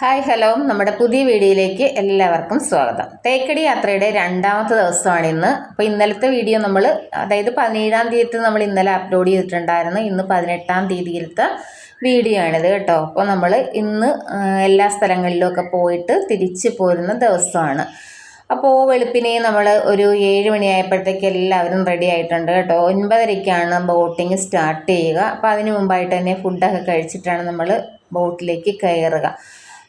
Hi hello, നമ്മുടെ പുതിയ വീഡിയോയിലേക്ക് എല്ലാവർക്കും സ്വാഗതം. തേക്കടി യാത്രയുടെ രണ്ടാമത്തെ ദിവസമാണ് ഇന്ന്. അപ്പോൾ ഇന്നലത്തെ വീഡിയോ അതായത് 17-ാം തീയതി നമ്മൾ ഇന്നലെ അപ്ലോഡ് ചെയ്തിട്ടുണ്ടായിരുന്നു. ഇന്ന് 18-ാം തീയതിയിലത്തെ വീഡിയോ ആണിത് കേട്ടോ. അപ്പോൾ നമ്മൾ ഇന്ന് എല്ലാ സ്ഥലങ്ങളിലുമൊക്കെ പോയിട്ട് തിരിച്ചു പോരുന്ന ദിവസമാണ്. അപ്പോൾ വെളുപ്പിനെ നമ്മൾ ഒരു 7 മണിയായപ്പോഴത്തേക്ക് എല്ലാവരും റെഡി ആയിട്ടുണ്ട് കേട്ടോ. 9:30-ക്കാണ് ബോട്ടിങ് സ്റ്റാർട്ട് ചെയ്യുക. അപ്പോൾ അതിന് മുമ്പായിട്ട് തന്നെ ഫുഡൊക്കെ കഴിച്ചിട്ടാണ് നമ്മൾ ബോട്ടിലേക്ക് കയറുക.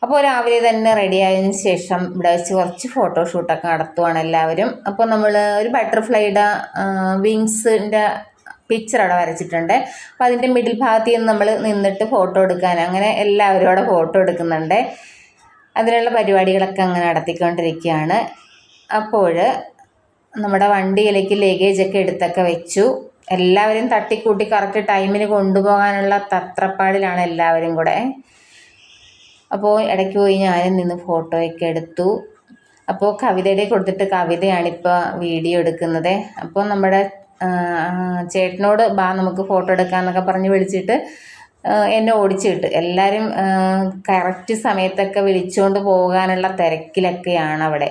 അപ്പോൾ രാവിലെ തന്നെ റെഡി ആയതിനു ശേഷം ഇവിടെ വെച്ച് കുറച്ച് ഫോട്ടോഷൂട്ടൊക്കെ നടത്തുവാണ് എല്ലാവരും. അപ്പോൾ നമ്മൾ ഒരു ബട്ടർഫ്ലൈയുടെ വിങ്സിൻ്റെ പിക്ചർ അവിടെ വരച്ചിട്ടുണ്ട്. അപ്പോൾ അതിൻ്റെ മിഡിൽ ഭാഗത്ത് നിന്ന് നമ്മൾ നിന്നിട്ട് ഫോട്ടോ എടുക്കാൻ അങ്ങനെ എല്ലാവരും അവിടെ ഫോട്ടോ എടുക്കുന്നുണ്ട്. അതിനുള്ള പരിപാടികളൊക്കെ അങ്ങനെ നടത്തിക്കൊണ്ടിരിക്കുകയാണ്. അപ്പോൾ നമ്മുടെ വണ്ടിയിലേക്ക് ലഗേജൊക്കെ എടുത്തൊക്കെ വെച്ചു. എല്ലാവരും തട്ടിക്കൂട്ടി കറക്റ്റ് ടൈമിന് കൊണ്ടുപോകാനുള്ള തത്രപ്പാടിലാണ് എല്ലാവരും കൂടെ. അപ്പോൾ ഇടയ്ക്ക് പോയി ഞാനും നിന്ന് ഫോട്ടോയൊക്കെ എടുത്തു. അപ്പോൾ കവിതയുടെ കൊടുത്തിട്ട് കവിതയാണിപ്പോൾ വീഡിയോ എടുക്കുന്നത്. അപ്പോൾ നമ്മുടെ ചേട്ടനോട് നമുക്ക് ഫോട്ടോ എടുക്കാമെന്നൊക്കെ പറഞ്ഞ് വിളിച്ചിട്ട് എന്നെ ഓടിച്ചിട്ട് എല്ലാവരും കറക്റ്റ് സമയത്തൊക്കെ വിളിച്ചുകൊണ്ട് പോകാനുള്ള തിരക്കിലൊക്കെയാണ് അവിടെ.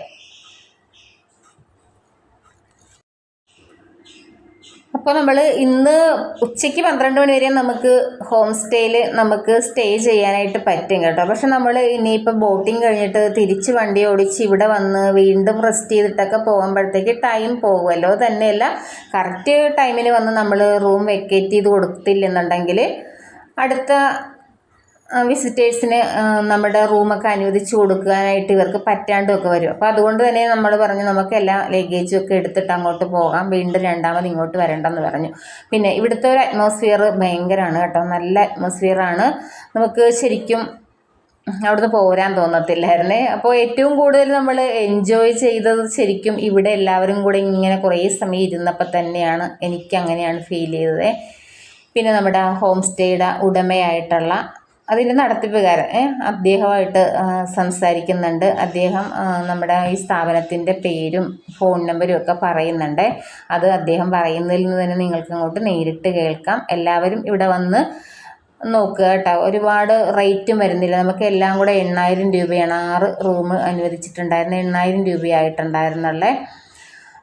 അപ്പോൾ നമ്മൾ ഇന്ന് ഉച്ചയ്ക്ക് 12 മണി വരെ നമുക്ക് ഹോം സ്റ്റേയിൽ നമുക്ക് സ്റ്റേ ചെയ്യാനായിട്ട് പറ്റും കേട്ടോ. പക്ഷെ നമ്മൾ ഇനിയിപ്പോൾ ബോട്ടിങ് കഴിഞ്ഞിട്ട് തിരിച്ച് വണ്ടി ഓടിച്ച് ഇവിടെ വന്ന് വീണ്ടും റെസ്റ്റ് ചെയ്തിട്ടൊക്കെ പോകുമ്പോഴത്തേക്ക് ടൈം പോകുമല്ലോ. തന്നെയല്ല, കറക്റ്റ് ടൈമിന് വന്ന് നമ്മൾ റൂം വെക്കേറ്റ് ചെയ്ത് കൊടുത്തില്ലെന്നുണ്ടെങ്കിൽ അടുത്ത വിസിറ്റേഴ്സിന് നമ്മുടെ റൂമൊക്കെ അനുവദിച്ച് കൊടുക്കാനായിട്ട് ഇവർക്ക് പറ്റാണ്ടൊക്കെ വരും. അപ്പോൾ അതുകൊണ്ട് തന്നെ നമ്മൾ പറഞ്ഞു നമുക്ക് എല്ലാ ലഗേജും ഒക്കെ എടുത്തിട്ട് അങ്ങോട്ട് പോകാം, വീണ്ടും രണ്ടാമത് ഇങ്ങോട്ട് വരണ്ടെന്ന് പറഞ്ഞു. പിന്നെ ഇവിടുത്തെ ഒരു അറ്റ്മോസ്ഫിയർ ഭയങ്കരമാണ് കേട്ടോ, നല്ല അറ്റ്മോസ്ഫിയറാണ്. നമുക്ക് ശരിക്കും അവിടുന്ന് പോരാൻ തോന്നത്തില്ലായിരുന്നേ. അപ്പോൾ ഏറ്റവും കൂടുതൽ നമ്മൾ എൻജോയ് ചെയ്തത് ശരിക്കും ഇവിടെ എല്ലാവരും കൂടെ ഇങ്ങനെ കുറേ സമയം ഇരുന്നപ്പോൾ തന്നെയാണ്. എനിക്കങ്ങനെയാണ് ഫീൽ ചെയ്തത്. പിന്നെ നമ്മുടെ ഹോം സ്റ്റേയുടെ ഉടമയായിട്ടുള്ള അതിൻ്റെ നടത്തിപ്പുകാരൻ അദ്ദേഹമായിട്ട് സംസാരിക്കുന്നുണ്ട്. അദ്ദേഹം നമ്മുടെ ഈ സ്ഥാപനത്തിൻ്റെ പേരും ഫോൺ നമ്പരും ഒക്കെ പറയുന്നുണ്ട്. അത് അദ്ദേഹം പറയുന്നതിൽ നിന്ന് തന്നെ നിങ്ങൾക്ക് അങ്ങോട്ട് നേരിട്ട് കേൾക്കാം. എല്ലാവരും ഇവിടെ വന്ന് നോക്കുക കേട്ടോ. ഒരുപാട് റേറ്റും വരുന്നില്ല. നമുക്ക് എല്ലാം കൂടെ 8,000 രൂപയാണ് 6 റൂം അനുവദിച്ചിട്ടുണ്ടായിരുന്നു. 8,000 രൂപയായിട്ടുണ്ടായിരുന്നുള്ളേ.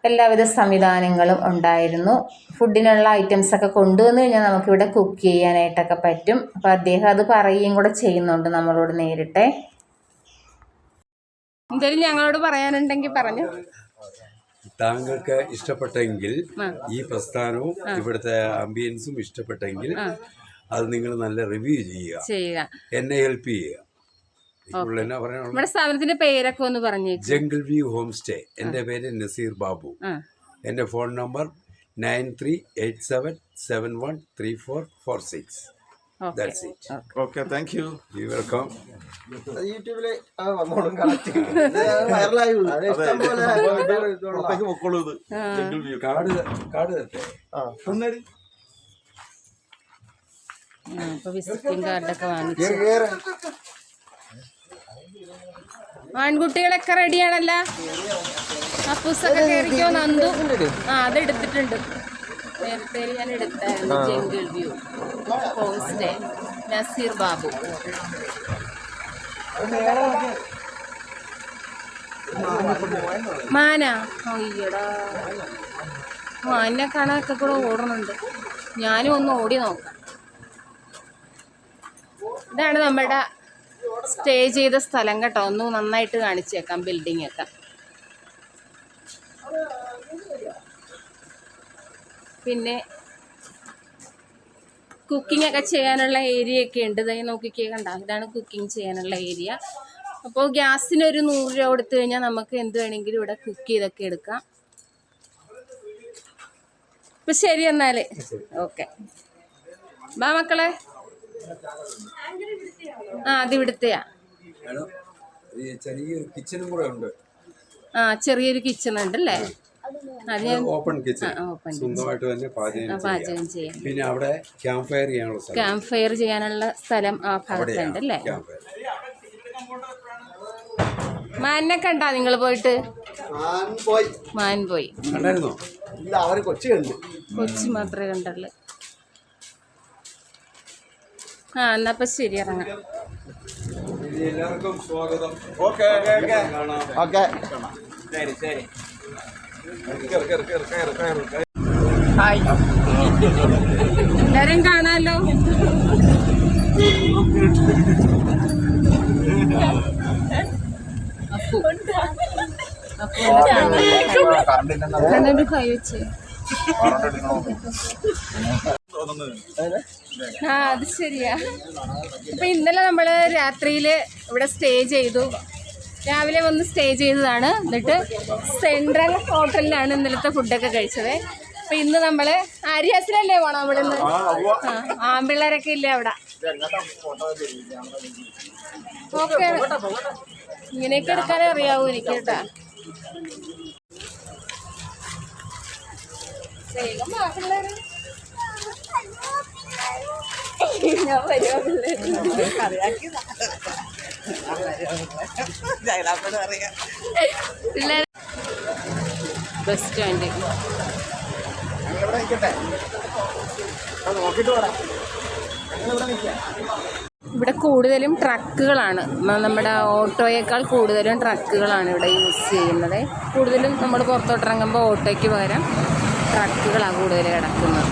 എല്ലാവിധ സംവിധാനങ്ങളും ഉണ്ടായിരുന്നു. ഫുഡിനുള്ള ഐറ്റംസൊക്കെ കൊണ്ടുവന്ന് കഴിഞ്ഞാൽ നമുക്കിവിടെ കുക്ക് ചെയ്യാനായിട്ടൊക്കെ പറ്റും. അപ്പോൾ അദ്ദേഹം അത് പറയുകയും കൂടെ ചെയ്യുന്നുണ്ട് നമ്മളോട് നേരിട്ട്. എന്തായാലും ഞങ്ങളോട് പറയാനുണ്ടെങ്കിൽ പറഞ്ഞു. താങ്കൾക്ക് ഇഷ്ടപ്പെട്ടെങ്കിൽ ഈ പ്രസ്ഥാനവും ഇവിടുത്തെ ആംബിയൻസും ഇഷ്ടപ്പെട്ടെങ്കിൽ അത് നിങ്ങൾ നല്ല റിവ്യൂ ചെയ്യുക, എന്നെ ഹെൽപ്പ് ചെയ്യുക. നമ്മുടെ സ്ഥാപനത്തിന്റെ പേരൊക്കെ ഒന്ന് പറഞ്ഞു. Jungle view home stay. എന്റെ പേര് നസീർ ബാബു. എന്റെ phone number 9387713446. That's it. Okay, thank you. You're welcome. യൂട്യൂബില് വന്നോളും കറക്റ്റ് വൈറലായി പുറത്തേക്ക് പൊക്കോളൂ. ഇത് ജംഗിൾ വ്യൂ കാർഡ് തരട്ടെ. ഒന്നടി വിസിറ്റിംഗ് കാർഡൊക്കെ വാങ്ങിച്ചു. ആൺകുട്ടികളൊക്കെ റെഡിയാണല്ലോ. അപ്പൂസൊക്കെ കയറിക്കോ. നന്ദു അതെടുത്തിട്ടുണ്ട്. നേരത്തെ ഞാൻ എടുത്തായിരുന്നു. Jungle view home stay, Naseer Babu. മാനാ അയ്യടാ, മാനിനെ കാണാനൊക്കെ കൂടെ ഓടുന്നുണ്ട്. ഞാനും ഒന്ന് ഓടി നോക്കാം. ഇതാണ് നമ്മുടെ സ്റ്റേ ചെയ്ത സ്ഥലം കേട്ടോ. ഒന്ന് നന്നായിട്ട് കാണിച്ചേക്കാം ബിൽഡിംഗ് ഒക്കെ. പിന്നെ കുക്കിംഗ് ഒക്കെ ചെയ്യാനുള്ള ഏരിയ ഒക്കെ ഉണ്ട്. ഇതായി നോക്കിക്കേ, കണ്ട, ഇതാണ് കുക്കിംഗ് ചെയ്യാനുള്ള ഏരിയ. അപ്പോൾ ഗ്യാസിനൊരു 100 രൂപ കൊടുത്തു കഴിഞ്ഞാൽ നമുക്ക് എന്ത് വേണമെങ്കിലും ഇവിടെ കുക്ക് ചെയ്തൊക്കെ എടുക്കാം. ഇപ്പം ശരി എന്നാല് ഓക്കെ. ബാ മക്കളെ. അതിവിടുത്തെയാ. ചെറിയൊരു കിച്ചൺ ഉണ്ടല്ലേ. ഓപ്പൺ കിച്ചൺ, സ്വന്തമായിട്ട് തന്നെ പാചകം ചെയ്യാം. പിന്നെ അവിടെ ക്യാമ്പ് ഫയർ ചെയ്യാനുള്ള സ്ഥലം ആ ഭാഗത്തുണ്ട് അല്ലേ. മാനിനെ കണ്ടാ നിങ്ങൾ പോയിട്ട്? മാൻ പോയി. കൊച്ചി മാത്രമേ കണ്ടുള്ളൂ. എന്നപ്പോൾ ശരി, ഇറങ്ങാം. എല്ലാവർക്കും സ്വാഗതം. ഓക്കെ ഓക്കെ ശരി ശരി. ഹായ്, എല്ലാരും കാണാലോ. കണ്ണു കൈ വെച്ച് ആ അത് ശരിയാ. അപ്പൊ ഇന്നലെ നമ്മള് രാത്രിയില് ഇവിടെ സ്റ്റേ ചെയ്തു. രാവിലെ വന്ന് സ്റ്റേ ചെയ്തതാണ്. എന്നിട്ട് സെൻട്രൽ ഹോട്ടലിലാണ് ഇന്നലത്തെ ഫുഡൊക്കെ കഴിച്ചത്. അപ്പൊ ഇന്ന് നമ്മള് ആര്യാസിലല്ലേ പോണം അവിടെ നിന്ന്. ആമ്പിള്ളേരൊക്കെ ഇല്ലേ അവിടെ. ഓക്കെ, ഇങ്ങനെയൊക്കെ എടുക്കാനേ അറിയാവൂ എനിക്ക് കേട്ടാ. ബസ് സ്റ്റാൻഡ് ഇവിടെ കൂടുതലും ട്രക്കുകളാണ്. നമ്മുടെ ഓട്ടോയേക്കാൾ കൂടുതലും ട്രക്കുകളാണ് ഇവിടെ യൂസ് ചെയ്യുന്നത്. കൂടുതലും നമ്മൾ പുറത്തോട്ടിറങ്ങുമ്പോൾ ഓട്ടോയ്ക്ക് പകരം ട്രക്കുകളാണ് കൂടുതൽ കിടക്കുന്നത്.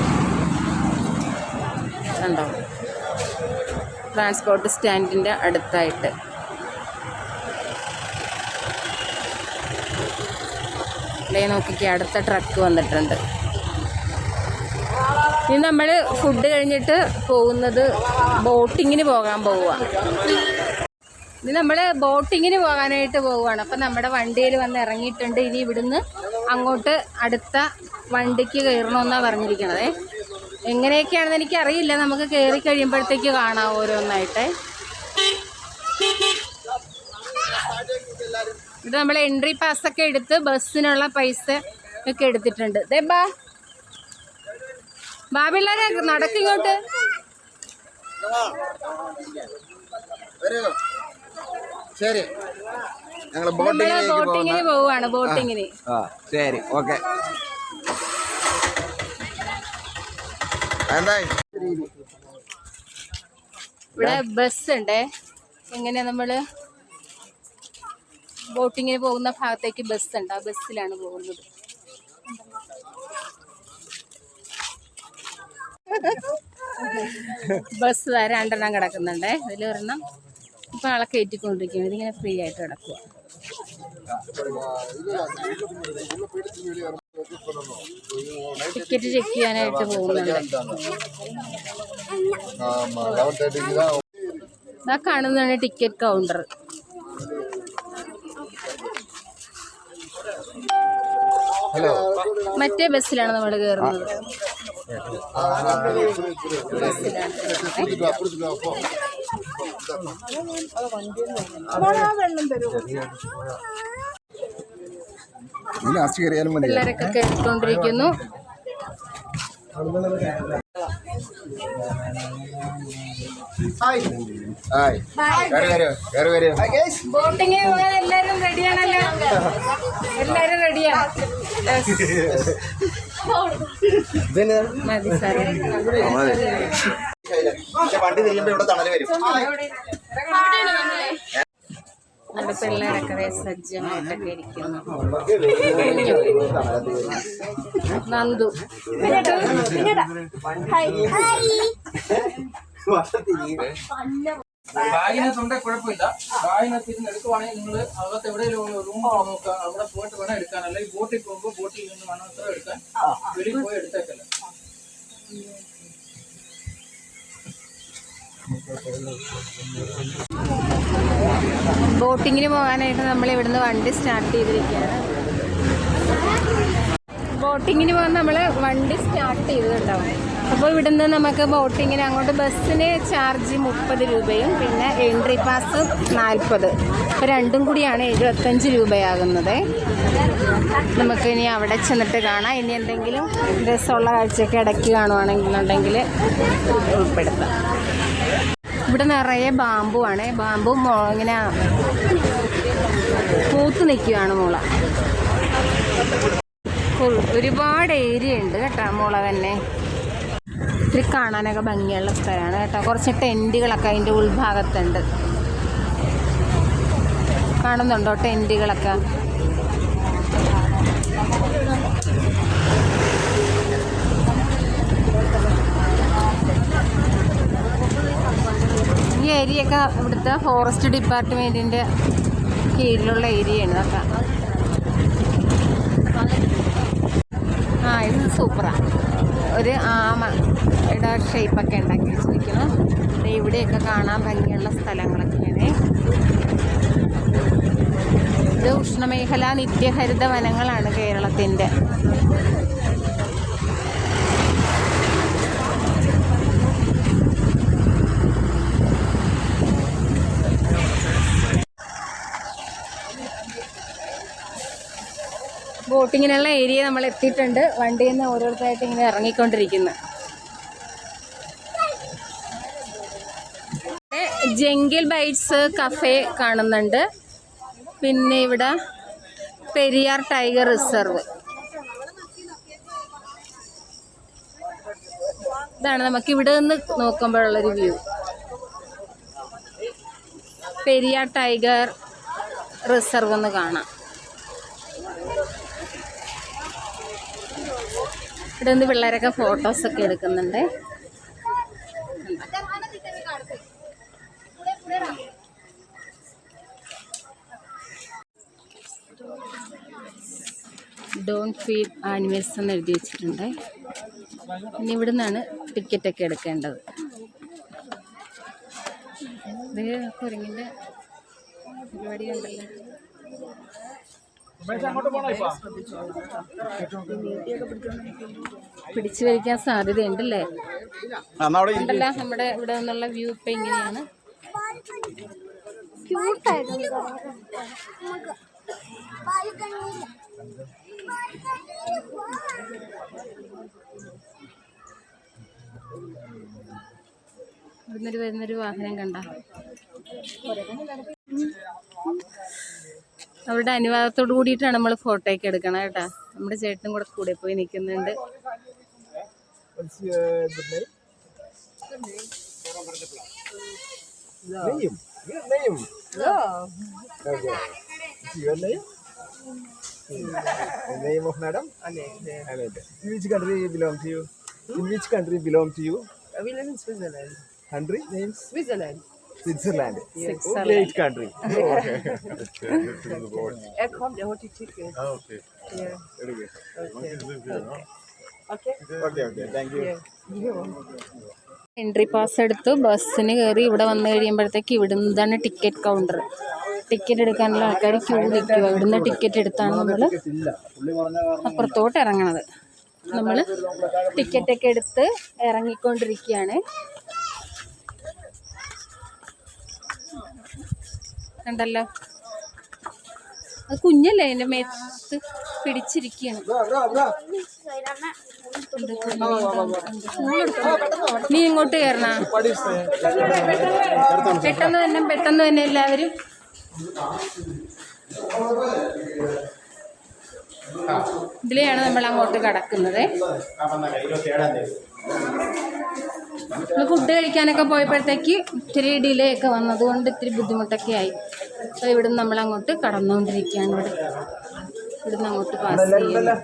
കണ്ടോ, ട്രാൻസ്പോർട്ട് സ്റ്റാൻഡിൻ്റെ അടുത്തായിട്ട്. ഇവിടെ നോക്കിക്കേ, അടുത്ത ട്രക്ക് വന്നിട്ടുണ്ട്. ഇനി നമ്മൾ ഫുഡ് കഴിഞ്ഞിട്ട് പോകുന്നത് ബോട്ടിങ്ങിന് പോകാൻ പോവുക. ഇനി നമ്മൾ ബോട്ടിങ്ങിന് പോകാനായിട്ട് പോവുകയാണ്. അപ്പം നമ്മുടെ വണ്ടിയിൽ വന്ന് ഇറങ്ങിയിട്ടുണ്ട്. ഇനി ഇവിടുന്ന് അങ്ങോട്ട് അടുത്ത വണ്ടിക്ക് കയറണമെന്നാണ് പറഞ്ഞിരിക്കണത്. എങ്ങനെയൊക്കെയാണെന്ന് എനിക്കറിയില്ല. നമുക്ക് കയറി കഴിയുമ്പോഴത്തേക്ക് കാണാം ഓരോന്നായിട്ട്. ഇത് നമ്മൾ എൻട്രി പാസ്സൊക്കെ എടുത്ത് ബസ്സിനുള്ള പൈസ ഒക്കെ എടുത്തിട്ടുണ്ട്. ദേബാ ബാബിള്ളേരെ നടക്കിങ്ങോട്ട്. ശരി, ഞങ്ങൾ ബോട്ടിങ്ങിന് പോവുകയാണ്. ബോട്ടിങ്ങിന് ശരി, ഓക്കെ. ഇവിടെ ബസ് ഉണ്ട്. എങ്ങനെ നമ്മള് ബോട്ടിങ്ങിന് പോകുന്ന ഭാഗത്തേക്ക് ബസ് ഉണ്ട്. ആ ബസ്സിലാണ് പോകുന്നത്. ബസ് രണ്ടെണ്ണം കിടക്കുന്നുണ്ട്. അതിലൊരെണ്ണം ഇപ്പം ആളെ കയറ്റിക്കൊണ്ടിരിക്കുകയാണ്. ഇതിങ്ങനെ ഫ്രീ ആയിട്ട് കിടക്കുക. ടിക്കറ്റ് ചെക്ക് ചെയ്യാനായിട്ട് പോകുന്നുണ്ട്. ആ കാണുന്നതാണ് ടിക്കറ്റ് കൗണ്ടർ. മറ്റേ ബസ്സിലാണ് നമ്മൾ കയറുന്നത്. പിള്ളേരൊക്കെ കേട്ടിക്കൊണ്ടിരിക്കുന്നു. ബോട്ടിങ്ങിന് പോകാൻ എല്ലാരും റെഡിയാണല്ലോ. എല്ലാരും റെഡിയാണ്. മതി സാറേ. വണ്ടി തിരിയുമ്പോ ഇവിടെ തണല് വരും. നമ്മുടെ പിള്ളേരൊക്കെ സജ്ജമായിട്ടൊക്കെ ഇരിക്കുന്നു. നന്ദു ബാഗിനകത്തുണ്ടെ കുഴപ്പമില്ല. ബാഗിനകത്ത് ഇരുന്ന് എടുക്കുവാണെങ്കിൽ നിങ്ങൾ അകത്ത് എവിടെയെങ്കിലും റൂം നോക്കുക. അവിടെ പോയിട്ട് വേണം എടുക്കാൻ. അല്ലെങ്കിൽ ബോട്ടിൽ പോകുമ്പോൾ ബോട്ടിൽ നിന്ന് വേണം അത്ര എടുക്കാൻ. വെളിയിൽ പോയി എടുത്തേക്കല്ല. ബോട്ടിങ്ങിന് പോകാനായിട്ട് നമ്മൾ ഇവിടുന്ന് വണ്ടി സ്റ്റാർട്ട് ചെയ്തിരിക്കുകയാണ്. ബോട്ടിങ്ങിന് പോകാൻ നമ്മൾ വണ്ടി സ്റ്റാർട്ട് ചെയ്തിട്ടുണ്ടാവും. അപ്പോൾ ഇവിടുന്ന് നമുക്ക് ബോട്ടിങ്ങിന് അങ്ങോട്ട് ബസ്സിന് ചാർജ് 30 രൂപയും പിന്നെ എൻട്രി പാസ് 40. അപ്പോൾ രണ്ടും കൂടിയാണ് 75 രൂപയാകുന്നത്. നമുക്കിനി അവിടെ ചെന്നിട്ട് കാണാം. ഇനി എന്തെങ്കിലും രസമുള്ള കാഴ്ചയൊക്കെ ഇടയ്ക്ക് കാണുവാണെന്നുണ്ടെങ്കിൽ ഉൾപ്പെടുത്താം. ഇവിടെ നിറയെ ബാമ്പു ആണ്. ബാമ്പു ഇങ്ങനെ പൂത്ത് നിൽക്കുകയാണ് മുള. ഒരുപാട് ഏരിയ ഉണ്ട് കേട്ടോ മുള തന്നെ. ഇത്തിരി കാണാനൊക്കെ ഭംഗിയുള്ള സ്ഥലമാണ് കേട്ടോ. കുറച്ച് ടെൻറ്റുകളൊക്കെ അതിൻ്റെ ഉൾഭാഗത്തുണ്ട്. കാണുന്നുണ്ടോ ടെൻറ്റുകളൊക്കെ? ഈ ഏരിയയൊക്കെ ഇവിടുത്തെ ഫോറസ്റ്റ് ഡിപ്പാർട്ട്മെൻറ്റിൻ്റെ കീഴിലുള്ള ഏരിയയാണ് അതൊക്കെ. ഇത് സൂപ്പറാണ്. ഒരു ആമയുടെ ഷേപ്പൊക്കെ ഉണ്ടാക്കി വെച്ചിരിക്കുന്നു. ഇവിടെയൊക്കെ കാണാൻ ഭംഗിയുള്ള സ്ഥലങ്ങളൊക്കെയാണ്. ഇത് ഉഷ്ണമേഖലാ നിത്യഹരിത വനങ്ങളാണ് കേരളത്തിൻ്റെ. ബോട്ടിങ്ങിനുള്ള ഏരിയ നമ്മൾ എത്തിയിട്ടുണ്ട്. വണ്ടിയിൽ നിന്ന് ഓരോരുത്തരായിട്ട് ഇങ്ങനെ ഇറങ്ങിക്കൊണ്ടിരിക്കുന്നു. ജംഗിൾ ബൈറ്റ്സ് കഫേ കാണുന്നുണ്ട്. പിന്നെ ഇവിടെ പെരിയാർ ടൈഗർ റിസർവ്. ഇതാണ് നമുക്ക് ഇവിടെ നിന്ന് നോക്കുമ്പോഴുള്ളൊരു വ്യൂ. പെരിയാർ ടൈഗർ റിസർവ് ഒന്ന് കാണാം. ഇവിടെ നിന്ന് പിള്ളേരൊക്കെ ഫോട്ടോസൊക്കെ എടുക്കുന്നുണ്ട്. ഡോണ്ട് ഫീഡ് ആനിമൽസ് എന്ന് എഴുതി വെച്ചിട്ടുണ്ട്. ഇനി ഇവിടെ നിന്നാണ് ടിക്കറ്റൊക്കെ എടുക്കേണ്ടത്. ഇത് കുരങ്ങിൻ്റെ പരിപാടി ഉണ്ടല്ലോ. പിടിച്ചു വലിക്കാൻ സാധ്യതയുണ്ടല്ലേ? ഉണ്ടല്ലോ. നമ്മുടെ ഇവിടെ നിന്നുള്ള വ്യൂ ഇപ്പം ഇങ്ങനെയാണ്. ഇവിടുന്നൊരു വരുന്നൊരു വാഹനം കണ്ട അവരുടെ അനുവാദത്തോട് കൂടിയിട്ടാണ് നമ്മൾ ഫോട്ടോയൊക്കെ എടുക്കണം കേട്ടോ. നമ്മുടെ ചേട്ടനും കൂടെ കൂടെ പോയി നിൽക്കുന്നുണ്ട്. Name of madam? Annette. In which country belong to you? In which country belong to you? We live in Switzerland. Country names? Switzerland. Switzerland. Yes. Oh, great country. Kommt, holt die Ticket. Okay. Yeah. Very good. Okay. Okay. Okay. Thank you. Yeah. Entry pass എടുത്ത് ബസ്സിന് കയറി ഇവിടെ വന്നു കഴിയുമ്പോഴത്തേക്ക് ഇവിടുന്ന് ticket counter. Ticket എടുക്കാനുള്ള ആൾക്കാർ Q നിൽക്കുക. ഇവിടുന്ന് ടിക്കറ്റ് എടുത്താണ് നമ്മൾ അപ്പുറത്തോട്ട് ഇറങ്ങണത്. നമ്മൾ ടിക്കറ്റൊക്കെ എടുത്ത് ഇറങ്ങിക്കൊണ്ടിരിക്കുകയാണ്. കണ്ടല്ലോ, അത് കുഞ്ഞല്ലേ എൻ്റെ മേത്ത് പിടിച്ചിരിക്കുകയാണ്. നീ ഇങ്ങോട്ട് കയറണ? പെട്ടെന്ന് തന്നെ എല്ലാവരും. ഇതിലെയാണ് നമ്മൾ അങ്ങോട്ട് കടക്കുന്നത്. നമ്മൾ ഫുഡ് കഴിക്കാനൊക്കെ പോയപ്പോഴത്തേക്ക് ഇത്തിരി ഡിലേ ഒക്കെ വന്നതുകൊണ്ട് ഇത്തിരി ബുദ്ധിമുട്ടൊക്കെ ആയി. അപ്പോൾ ഇവിടുന്ന് നമ്മൾ അങ്ങോട്ട് കടന്നുകൊണ്ടിരിക്കുകയാണ്. ഇവിടുന്ന് അങ്ങോട്ട് പാസ് ചെയ്യുന്നു.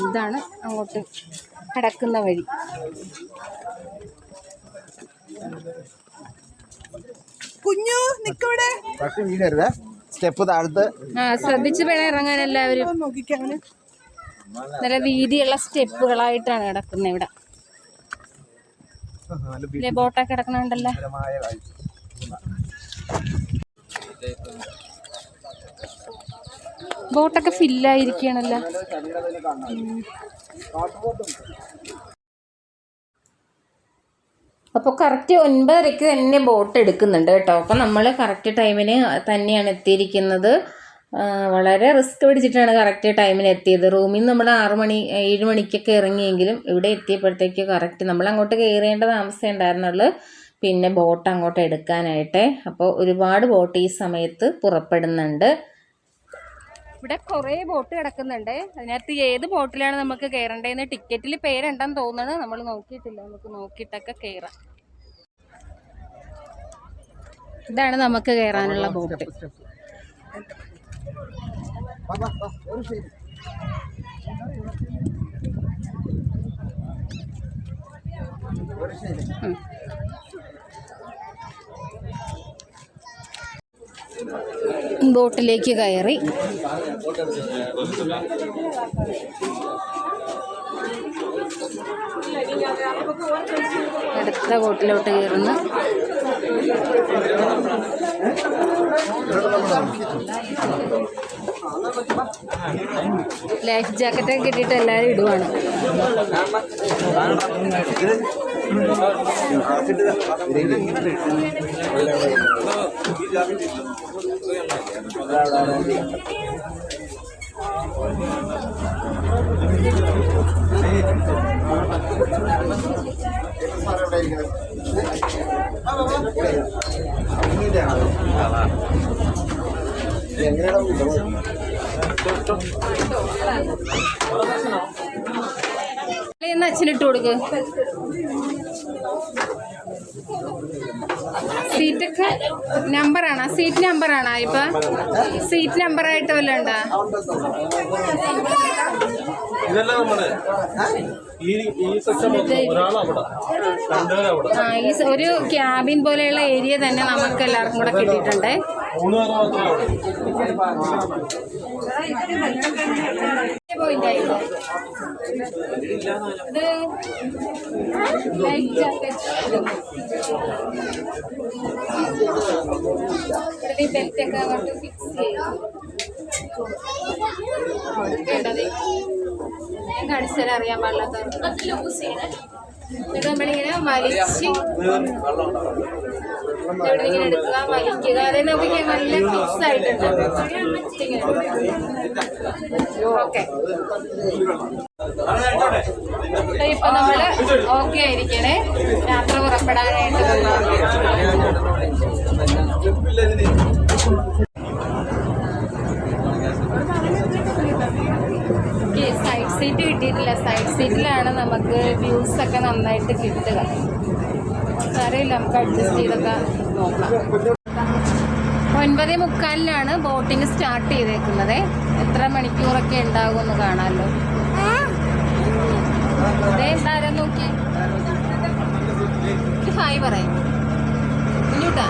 ഇതാണ് അങ്ങോട്ട് കടക്കുന്ന വഴി. കുഞ്ഞു നിക്കവിടെ. സ്റ്റെപ്പ് താഴത്ത്. ശ്രദ്ധിച്ച് വേണം ഇറങ്ങാൻ എല്ലാവരും. നല്ല വീതിയുള്ള സ്റ്റെപ്പുകളായിട്ടാണ് കിടക്കുന്നത് ഇവിടെ. ബോട്ടൊക്കെ കിടക്കണുണ്ടല്ലോ. ബോട്ടൊക്കെ ഫില്ലായിരിക്കണല്ലോ. അപ്പോൾ കറക്റ്റ് 9:30 തന്നെ ബോട്ട് എടുക്കുന്നുണ്ട് കേട്ടോ. അപ്പോൾ നമ്മൾ കറക്റ്റ് ടൈമിന് തന്നെയാണ് എത്തിയിരിക്കുന്നത്. വളരെ റിസ്ക് പിടിച്ചിട്ടാണ് കറക്റ്റ് ടൈമിന് എത്തിയത്. റൂമിൽ നിന്ന് നമ്മൾ 7 മണിക്കൊക്കെ ഇറങ്ങിയെങ്കിലും ഇവിടെ എത്തിയപ്പോഴത്തേക്ക് കറക്റ്റ് നമ്മൾ അങ്ങോട്ട് കയറേണ്ട താമസം ഉണ്ടായിരുന്നുള്ളൂ. പിന്നെ ബോട്ട് അങ്ങോട്ട് എടുക്കാനായിട്ട്. അപ്പോൾ ഒരുപാട് ബോട്ട് ഈ സമയത്ത് പുറപ്പെടുന്നുണ്ട്. ഇവിടെ കുറേ ബോട്ട് കിടക്കുന്നുണ്ട്. അതിനകത്ത് ഏത് ബോട്ടിലാണ് നമുക്ക് കയറേണ്ടതെന്ന് ടിക്കറ്റിൽ പേരുണ്ടെന്ന് തോന്നുന്നത്. നമ്മൾ നോക്കിയിട്ടില്ല, നമുക്ക് നോക്കിയിട്ടൊക്കെ കയറാം. ഇതാണ് നമുക്ക് കയറാനുള്ള ബോട്ട്. ബോട്ടിലേക്ക് കയറി. അടുത്ത ബോട്ടിലോട്ട് കയറുന്നു. ലൈഫ് ജാക്കറ്റൊക്കെ കിട്ടിയിട്ട് എല്ലാവരും ഇടുവാണ്. എന്ന് അച്ഛനിട്ട് കൊടുക്ക്. സീറ്റൊക്കെ നമ്പറാണോ? സീറ്റ് നമ്പറാണോ? ഇപ്പൊ സീറ്റ് നമ്പറായിട്ട് വല്ല ഉണ്ടാ? ഈ ഒരു ക്യാബിൻ പോലെയുള്ള ഏരിയ തന്നെ നമുക്ക് എല്ലാവർക്കും കൂടെ കിട്ടിയിട്ടുണ്ട്. ലൈഫ് ജാക്കറ്റ് ബെൽറ്റൊക്കെ അങ്ങോട്ട് ഫിക്സ് ചെയ്യും. ഞാൻ കാണിച്ചാൽ അറിയാൻ പാടില്ലാത്തവർക്ക് ഇത് നമ്മളിങ്ങനെ വലിച്ച് ഇങ്ങനെ എടുക്കുക, വലിക്കുക. അതായത് നമുക്ക് നല്ല ഫിക്സ് ആയിട്ടുണ്ട്. ഓക്കെ, ഇപ്പൊ നമ്മള് ഓക്കെ ആയിരിക്കണേ. യാത്ര പുറപ്പെടാനായിട്ട് സൈഡ് സീറ്റ് കിട്ടിയിട്ടില്ല. സൈഡ് സീറ്റിലാണ് നമുക്ക് വ്യൂസ് ഒക്കെ നന്നായിട്ട് കിട്ടുക. അറിയില്ല, നമുക്ക് അഡ്ജസ്റ്റ് ചെയ്തൊക്കെ നോക്കാം. 9:45 ബോട്ടിങ് സ്റ്റാർട്ട് ചെയ്തേക്കുന്നത്. എത്ര മണിക്കൂറൊക്കെ ഉണ്ടാകുമെന്ന് കാണാമല്ലോ. അതേ എന്തായാലും നോക്കി ഹായ് പറയാം കുഞ്ഞൂട്ടാ.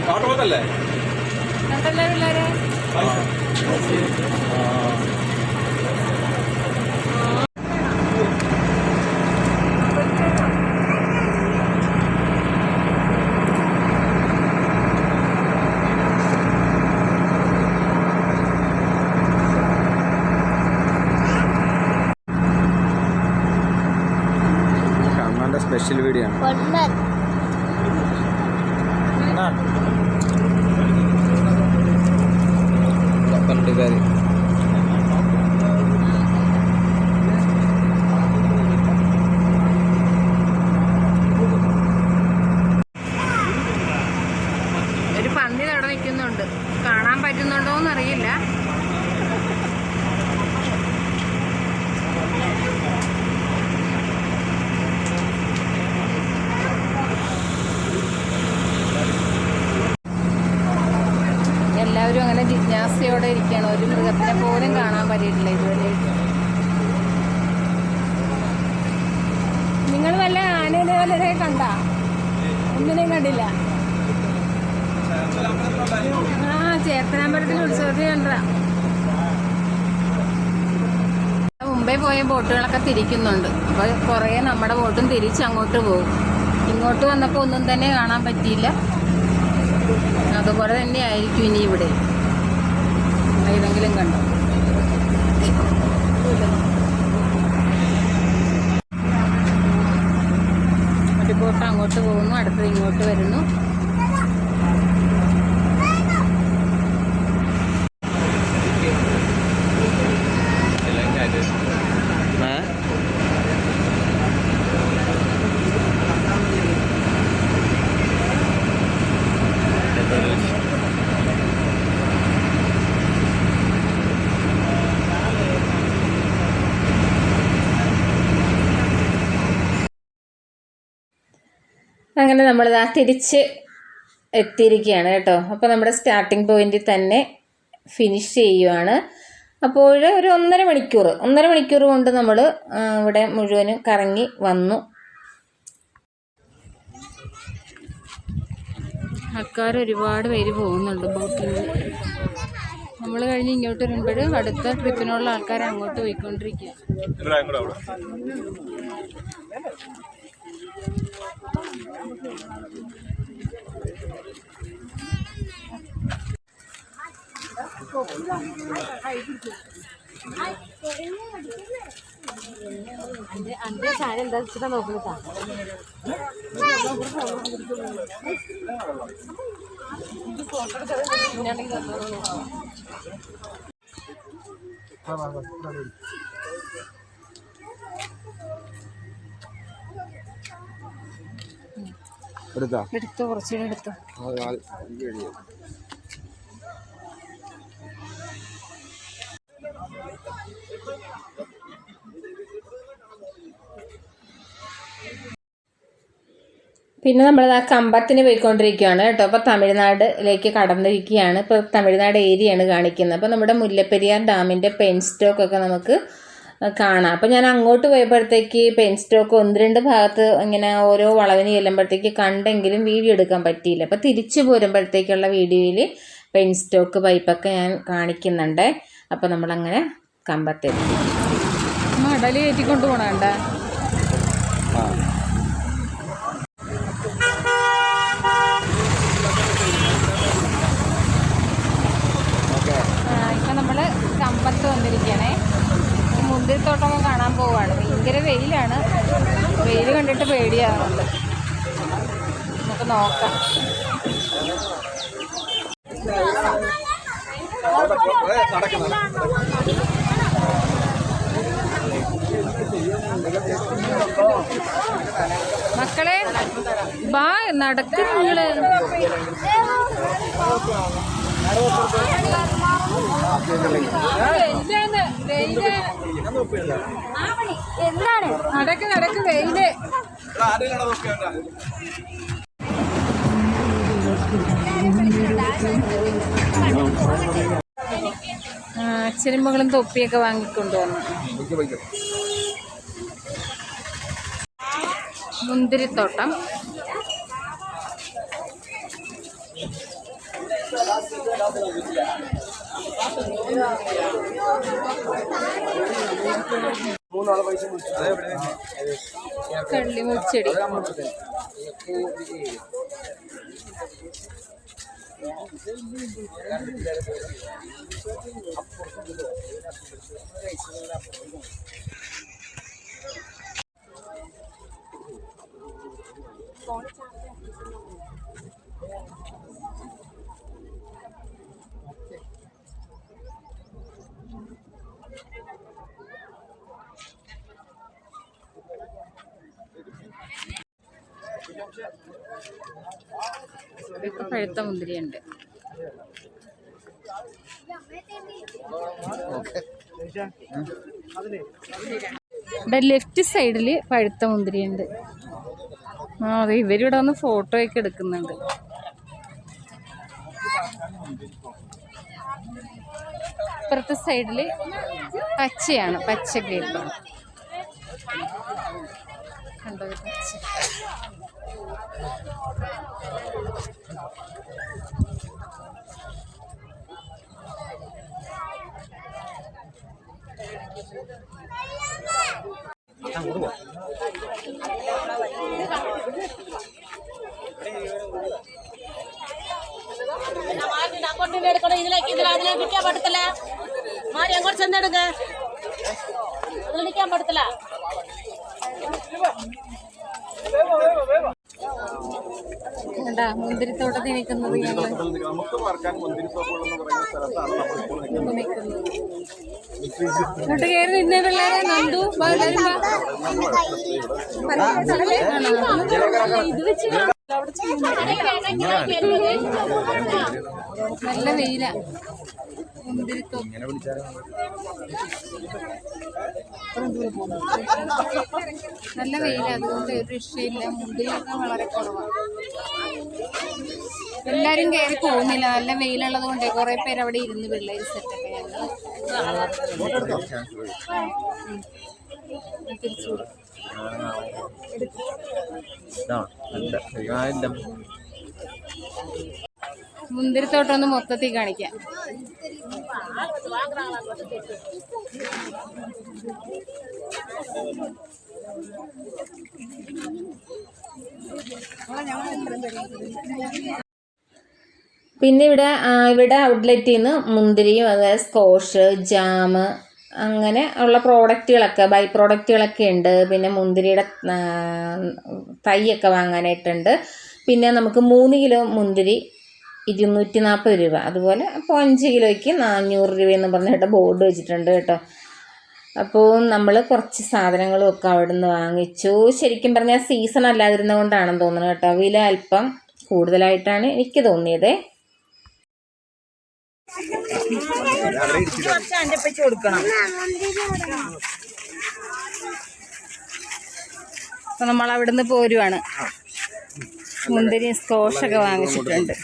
കാട്ടുപോത്തല്ലേ പിള്ളേരെ സ്പെഷ്യൽ വീഡിയോ ആണ്. കപ്പലുകാർ ഒരു പന്നി അവിടെ നിൽക്കുന്നുണ്ട്. കാണാൻ പറ്റുന്നുണ്ടോന്ന് അറിയില്ല. എല്ലാവരും അങ്ങനെ ജിജ്ഞാസയോടെ ഇരിക്കുകയാണ്. ഒരു മൃഗത്തിനെ പോലും കാണാൻ പറ്റിയിട്ടില്ല ഇതുവരെ. നിങ്ങൾ വല്ല ആനേനെ വല്ലരെ കണ്ട? ഒന്നിനെയും കണ്ടില്ല. ചേർത്തനാമ്പലത്തിൽ ഉത്സവത്തിൽ കണ്ടാ മുമ്പേ പോയ ബോട്ടുകളൊക്കെ തിരിക്കുന്നുണ്ട്. അപ്പോൾ കുറേ നമ്മുടെ ബോട്ടും തിരിച്ച് അങ്ങോട്ട് പോകും. ഇങ്ങോട്ട് വന്നപ്പോൾ ഒന്നും തന്നെ കാണാൻ പറ്റിയില്ല. അതുപോലെ തന്നെ ആയിരിക്കും ഇനി ഇവിടെ ഏതെങ്കിലും കണ്ടോ. ഒരു ബോട്ട് അങ്ങോട്ട് പോകുന്നു, അടുത്തത് ഇങ്ങോട്ട് വരുന്നു. അങ്ങനെ നമ്മളിതാ തിരിച്ച് എത്തിയിരിക്കുകയാണ് കേട്ടോ. അപ്പോൾ നമ്മുടെ സ്റ്റാർട്ടിംഗ് പോയിന്റിൽ തന്നെ ഫിനിഷ് ചെയ്യുവാണ്. അപ്പോൾ ഒരു ഒന്നര മണിക്കൂർ കൊണ്ട് നമ്മൾ ഇവിടെ മുഴുവനും കറങ്ങി വന്നു. ആൾക്കാർ ഒരുപാട് പേര് പോകുന്നുണ്ട് ബോട്ടിൽ. നമ്മൾ കഴിഞ്ഞ് ഇങ്ങോട്ട് വരുമ്പോൾ അടുത്ത ട്രിപ്പിനുള്ള ആൾക്കാർ അങ്ങോട്ട് പോയിക്കൊണ്ടിരിക്കുക. അന്റെ സാധനം എന്താ വെച്ചിട്ടാ നോക്കുന്നതാ. എടുത്തോ, കുറച്ചുകൂടെ എടുത്തോ. പിന്നെ നമ്മളത് ആ കമ്പത്തിന് പോയിക്കൊണ്ടിരിക്കുകയാണ് കേട്ടോ. അപ്പോൾ തമിഴ്നാട്ടിലേക്ക് കടന്നിരിക്കുകയാണ്. ഇപ്പോൾ തമിഴ്നാട് ഏരിയയാണ് കാണിക്കുന്നത്. അപ്പോൾ നമ്മുടെ മുല്ലപ്പെരിയാർ ഡാമിൻ്റെ പെൻ സ്റ്റോക്കൊക്കെ നമുക്ക് കാണാം. അപ്പോൾ ഞാൻ അങ്ങോട്ട് പോയപ്പോഴത്തേക്ക് പെൻ സ്റ്റോക്ക് 1-2 ഭാഗത്ത് ഇങ്ങനെ ഓരോ വളവിന് ചെല്ലുമ്പോഴത്തേക്ക് കണ്ടെങ്കിലും വീഡിയോ എടുക്കാൻ പറ്റിയില്ല. അപ്പോൾ തിരിച്ചു പോരുമ്പോഴത്തേക്കുള്ള വീഡിയോയിൽ പെൻ സ്റ്റോക്ക് പൈപ്പൊക്കെ ഞാൻ കാണിക്കുന്നുണ്ട്. അപ്പോൾ നമ്മളങ്ങനെ കമ്പത്തെത്തി. മടൽ കയറ്റിക്കൊണ്ട് പോകണണ്ട. ഇപ്പം നമ്മൾ കമ്പത്ത് വന്നിരിക്കണേ. മുന്തിരിത്തോട്ടമൊക്കെ കാണാൻ പോവുകയാണ്. ഭയങ്കര വെയിലാണ്. വെയിൽ കണ്ടിട്ട് പേടിയാവുന്നുണ്ട്. നമുക്ക് നോക്കാം. മക്കളെ ബാ, നടക്ക് നിങ്ങള്. എന്താണ് നടക്ക് വെയില്. അച്ഛനും മകളും തൊപ്പിയൊക്കെ വാങ്ങിക്കൊണ്ടുവന്നു. മുന്തിരിത്തോട്ടം. കള്ളിമുച്ചെടി. ഇതൊക്കെ പഴുത്ത മുന്തിരിയുണ്ട്. ഇവിടെ ലെഫ്റ്റ് സൈഡിൽ പഴുത്ത മുന്തിരിയുണ്ട്. അതെ, ഇവരിവിടെ വന്ന് ഫോട്ടോ ഒക്കെ എടുക്കുന്നുണ്ട്. ഇപ്പുറത്തെ സൈഡിൽ പച്ചയാണ്, പച്ച ഗ്രേപ്പ്. കണ്ടോ പച്ച. എടുക്കണം അതിലേക്ക് നിൽക്കാൻ പറ്റത്തില്ല മാറി അങ്ങോട്ട് ചെന്നെടുക്ക അതിൽ നിൽക്കാൻ പറ്റത്തില്ല മുന്തിരിത്തോട്ടത്തിൽ നിൽക്കുന്നത് നമുക്ക് പാർക്കാൻ മുന്തിരിത്തോപ്പുകൾ എന്ന് പറയുന്ന സ്ഥലത്താണ് നമ്മളിപ്പോൾ നിൽക്കുന്നത്. ഇങ്ങോട്ട് കയറി നിന്നേ പിള്ളേരെ നന്ദു നല്ല വെയില മുന്തിരിത്തോപ്പ് നല്ല വെയില അതുകൊണ്ട് ഒരു രക്ഷയില്ല മുന്തിരിയൊക്കെ വളരെ കുറവാണ് എല്ലാരും കയറി പോകുന്നില്ല നല്ല വെയിലുള്ളത് കൊണ്ടേ കുറെ പേര് അവിടെ ഇരുന്ന് പിള്ളേര് സെറ്റൊക്കെ മുന്തിരിത്തോട്ടം ഒന്ന് മൊത്തത്തിൽ കാണിക്കാം. പിന്നെ ഇവിടെ ഔട്ട്ലെറ്റിൽ നിന്ന് മുന്തിരിയും അതായത് സ്കോഷ്, ജാം അങ്ങനെ ഉള്ള പ്രോഡക്റ്റുകളൊക്കെ ബൈ പ്രോഡക്റ്റുകളൊക്കെ ഉണ്ട്. പിന്നെ മുന്തിരിയുടെ തൈയൊക്കെ വാങ്ങാനായിട്ടുണ്ട്. പിന്നെ നമുക്ക് 3 കിലോ മുന്തിരി 240 രൂപ, അതുപോലെ അപ്പോൾ 5 കിലോയ്ക്ക് 400 രൂപയെന്ന് പറഞ്ഞിട്ട് ബോർഡ് വെച്ചിട്ടുണ്ട് കേട്ടോ. അപ്പോൾ നമ്മൾ കുറച്ച് സാധനങ്ങളും ഒക്കെ അവിടെ നിന്ന് വാങ്ങിച്ചു. ശരിക്കും പറഞ്ഞാൽ സീസൺ അല്ലാതിരുന്നത് കൊണ്ടാണെന്ന് തോന്നുന്നു കേട്ടോ. വില അല്പം കൂടുതലായിട്ടാണ് എനിക്ക് തോന്നിയത്. അപ്പോൾ നമ്മൾ അവിടുന്ന് പോരുവാണ്. മുന്തിരി സ്കോഷൊക്കെ വാങ്ങിച്ചിട്ടുണ്ട്.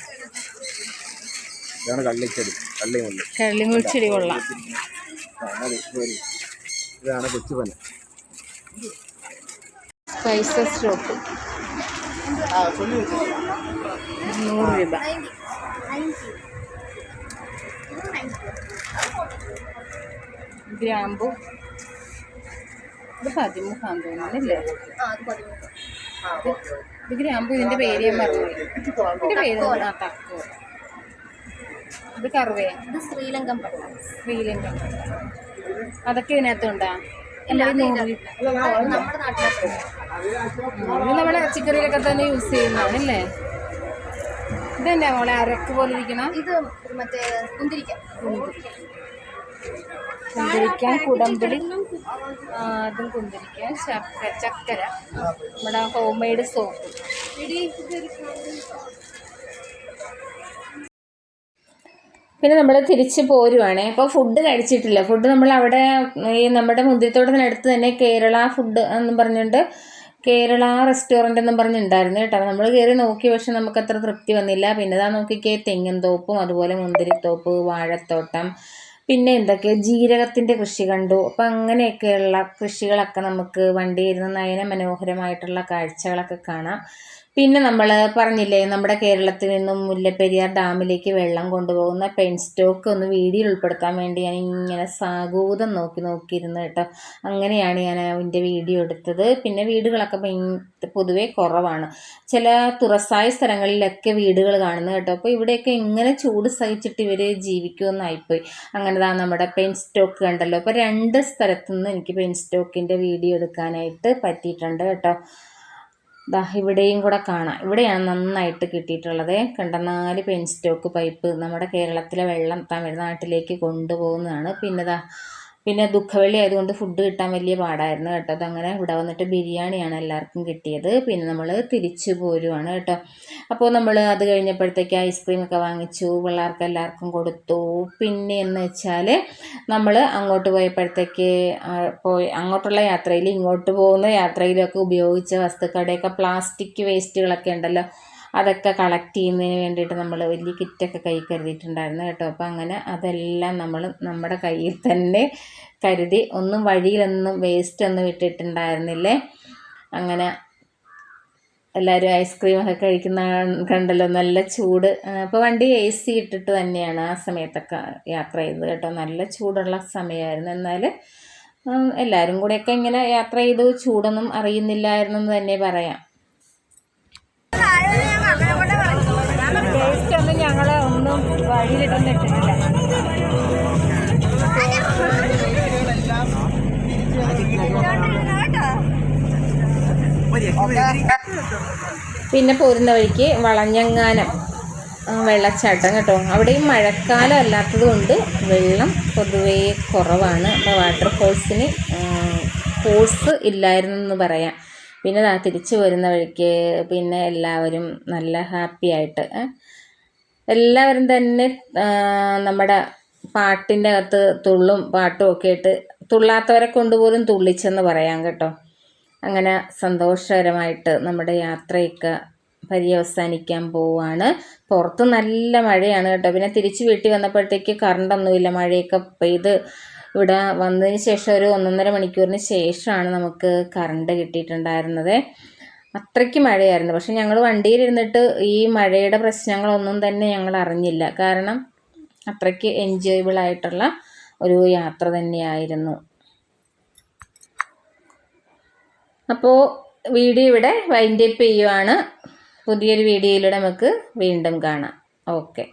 കള്ളിമുൾച്ചെടി കൊള്ളാം. ഇതാണ് കൊച്ചുപന. സ്പൈസസ് ഷോപ്പ് 100 രൂപ. ഗ്രാമ്പു ഇത് 13 തോന്നുന്നില്ലേ? ഇത് ഗ്രാമ്പു. ഇതിന്റെ പേര് ഞാൻ പറഞ്ഞു. ഇതിന്റെ പേര് തക്കോ. ഇത് കറുവേ. ഇത് ശ്രീലങ്കൻ അതൊക്കെ ഇതിനകത്തുണ്ടാ? എല്ലാവരും നമ്മുടെ നാട്ടിലൊക്കെ നമ്മുടെ പച്ചക്കറിയിലൊക്കെ തന്നെ യൂസ് ചെയ്യുന്നതാണല്ലേ? ഇതെന്നാ മോളെ അരക്ക് പോലെ ഇരിക്കണം? ഇത് മറ്റേ കുന്തിരിക്കാൻ കുടംപുളി, അതും കുന്തിരിക്കാൻ, ചക്കര, നമ്മുടെ ഹോം മെയ്ഡ് സോപ്പ്. പിന്നെ നമ്മൾ തിരിച്ച് പോരുവാണേ. അപ്പോൾ ഫുഡ് കഴിച്ചിട്ടില്ല. ഫുഡ് നമ്മൾ അവിടെ ഈ നമ്മുടെ മുന്തിരിത്തോട്ടത്തിനടുത്ത് തന്നെ കേരള ഫുഡ് എന്നും പറഞ്ഞുകൊണ്ട് കേരള റെസ്റ്റോറൻ്റ് എന്നും പറഞ്ഞിട്ടുണ്ടായിരുന്നു കേട്ടോ. നമ്മൾ കയറി നോക്കി, പക്ഷെ നമുക്കത്ര തൃപ്തി വന്നില്ല. പിന്നെ ഇതാ നോക്കിക്കേ, തെങ്ങിൻ തോപ്പും അതുപോലെ മുന്തിരിത്തോപ്പ്, വാഴത്തോട്ടം, പിന്നെ എന്തൊക്കെ ജീരകത്തിൻ്റെ കൃഷി കണ്ടു. അപ്പം അങ്ങനെയൊക്കെയുള്ള കൃഷികളൊക്കെ നമുക്ക് വണ്ടിയിരുന്ന് നയന മനോഹരമായിട്ടുള്ള കാഴ്ചകളൊക്കെ കാണാം. പിന്നെ നമ്മൾ പറഞ്ഞില്ലേ, നമ്മുടെ കേരളത്തിൽ നിന്നും മുല്ലപ്പെരിയാർ ഡാമിലേക്ക് വെള്ളം കൊണ്ടുപോകുന്ന പെൻ സ്റ്റോക്ക് ഒന്ന് വീഡിയോയിൽ ഉൾപ്പെടുത്താൻ വേണ്ടി ഞാൻ ഇങ്ങനെ സാഗൂതം നോക്കിയിരുന്നു കേട്ടോ. അങ്ങനെയാണ് ഞാൻ അതിൻ്റെ വീഡിയോ എടുത്തത്. പിന്നെ വീടുകളൊക്കെ പൊതുവേ കുറവാണ്. ചില തുറസായ സ്ഥലങ്ങളിലൊക്കെ വീടുകൾ കാണുന്നു കേട്ടോ. അപ്പോൾ ഇവിടെയൊക്കെ ഇങ്ങനെ ചൂട് സഹിച്ചിട്ട് ഇവർ ജീവിക്കുമെന്നായിപ്പോയി. അങ്ങനെ നമ്മുടെ പെൻ സ്റ്റോക്ക് കണ്ടല്ലോ. അപ്പോൾ 2 സ്ഥലത്തുനിന്ന് എനിക്ക് പെൻ സ്റ്റോക്കിൻ്റെ വീഡിയോ എടുക്കാനായിട്ട് പറ്റിയിട്ടുണ്ട് കേട്ടോ. ഇവിടെയും കൂടെ കാണാം. ഇവിടെയാണ് നന്നായിട്ട് കിട്ടിയിട്ടുള്ളത്. കണ്ട 4 പെൻ സ്റ്റോക്ക് പൈപ്പ് നമ്മുടെ കേരളത്തിലെ വെള്ളം തമിഴ്നാട്ടിലേക്ക് കൊണ്ടുപോകുന്നതാണ്. പിന്നെ ദുഃഖവെള്ളി ആയതുകൊണ്ട് ഫുഡ് കിട്ടാൻ വലിയ പാടായിരുന്നു കേട്ടോ. അതങ്ങനെ ഇവിടെ വന്നിട്ട് ബിരിയാണിയാണ് എല്ലാവർക്കും കിട്ടിയത്. പിന്നെ നമ്മൾ തിരിച്ചു പോരുവാണ് കേട്ടോ. അപ്പോൾ നമ്മൾ അത് കഴിഞ്ഞപ്പോഴത്തേക്ക് ഐസ്ക്രീമൊക്കെ വാങ്ങിച്ചു, പിള്ളേർക്ക് എല്ലാവർക്കും കൊടുത്തു. പിന്നെ എന്ന് വെച്ചാൽ നമ്മൾ അങ്ങോട്ട് പോയപ്പോഴത്തേക്ക് അങ്ങോട്ടുള്ള യാത്രയിൽ ഇങ്ങോട്ട് പോകുന്ന യാത്രയിലൊക്കെ ഉപയോഗിച്ച വസ്തുക്കളുടെയൊക്കെ പ്ലാസ്റ്റിക് വേസ്റ്റുകളൊക്കെ ഉണ്ടല്ലോ, അതൊക്കെ കളക്ട് ചെയ്യുന്നതിന് വേണ്ടിയിട്ട് നമ്മൾ വലിയ കിറ്റൊക്കെ കൈ കരുതിയിട്ടുണ്ടായിരുന്നു കേട്ടോ. അപ്പോൾ അങ്ങനെ അതെല്ലാം നമ്മൾ നമ്മുടെ കയ്യിൽ തന്നെ കരുതി. ഒന്നും വഴിയിലൊന്നും വേസ്റ്റ് ഒന്നും ഇട്ടിട്ടുണ്ടായിരുന്നില്ലേ. അങ്ങനെ എല്ലാവരും ഐസ്ക്രീമൊക്കെ കഴിക്കുന്ന കണ്ടല്ലോ, നല്ല ചൂട്. അപ്പോൾ വണ്ടി AC ഇട്ടിട്ട് തന്നെയാണ് ആ സമയത്തൊക്കെ യാത്ര ചെയ്തത് കേട്ടോ. നല്ല ചൂടുള്ള സമയമായിരുന്നു. എന്നാൽ എല്ലാവരും കൂടെയൊക്കെ ഇങ്ങനെ യാത്ര ചെയ്തു ചൂടൊന്നും അറിയുന്നില്ലായിരുന്നെന്ന് തന്നെ പറയാം. ടേസ്റ്റ് ഒന്നും ഞങ്ങൾ ഒന്നും വഴിയിലിട്ടൊന്നും ഇട്ടിട്ടില്ല. പിന്നെ പോരുന്ന വഴിക്ക് വളഞ്ഞങ്ങാനം വെള്ളച്ചാട്ടം കേട്ടോ. അവിടെയും മഴക്കാലം അല്ലാത്തത് കൊണ്ട് വെള്ളം പൊതുവേ കുറവാണ്. അപ്പോൾ വാട്ടർ ഫോൾസിന് ഫോഴ്സ് ഇല്ലായിരുന്നെന്ന് പറയാം. പിന്നെ തിരിച്ചു വരുന്ന വഴിക്ക് പിന്നെ എല്ലാവരും നല്ല ഹാപ്പി ആയിട്ട് എല്ലാവരും തന്നെ നമ്മുടെ പാട്ടിൻ്റെ അകത്ത് തുള്ളും പാട്ടും ഒക്കെ ഇട്ട് തുള്ളാത്തവരെ കൊണ്ടുപോലും തുള്ളിച്ചെന്ന് പറയാം കേട്ടോ. അങ്ങനെ സന്തോഷകരമായിട്ട് നമ്മുടെ യാത്രയൊക്കെ പര്യവസാനിക്കാൻ പോവുകയാണ്. പുറത്ത് നല്ല മഴയാണ് കേട്ടോ. പിന്നെ തിരിച്ച് വീട്ടിൽ വന്നപ്പോഴത്തേക്ക് കറണ്ടൊന്നുമില്ല. മഴയൊക്കെ പെയ്ത് ഇവിടെ വന്നതിന് ശേഷം ഒരു 1.5 മണിക്കൂറിന് ശേഷമാണ് നമുക്ക് കറണ്ട് കിട്ടിയിട്ടുണ്ടായിരുന്നത്. അത്രയ്ക്ക് മഴയായിരുന്നു. പക്ഷെ ഞങ്ങൾ വണ്ടിയിലിരുന്നിട്ട് ഈ മഴയുടെ പ്രശ്നങ്ങളൊന്നും തന്നെ ഞങ്ങൾ അറിഞ്ഞില്ല. കാരണം അത്രയ്ക്ക് എൻജോയബിൾ ആയിട്ടുള്ള ഒരു യാത്ര തന്നെയായിരുന്നു. അപ്പോൾ വീഡിയോ ഇവിടെ വൈൻഡ് അപ്പ് ചെയ്യുവാണ്. പുതിയൊരു വീഡിയോയിലൂടെ നമുക്ക് വീണ്ടും കാണാം. ഓക്കെ.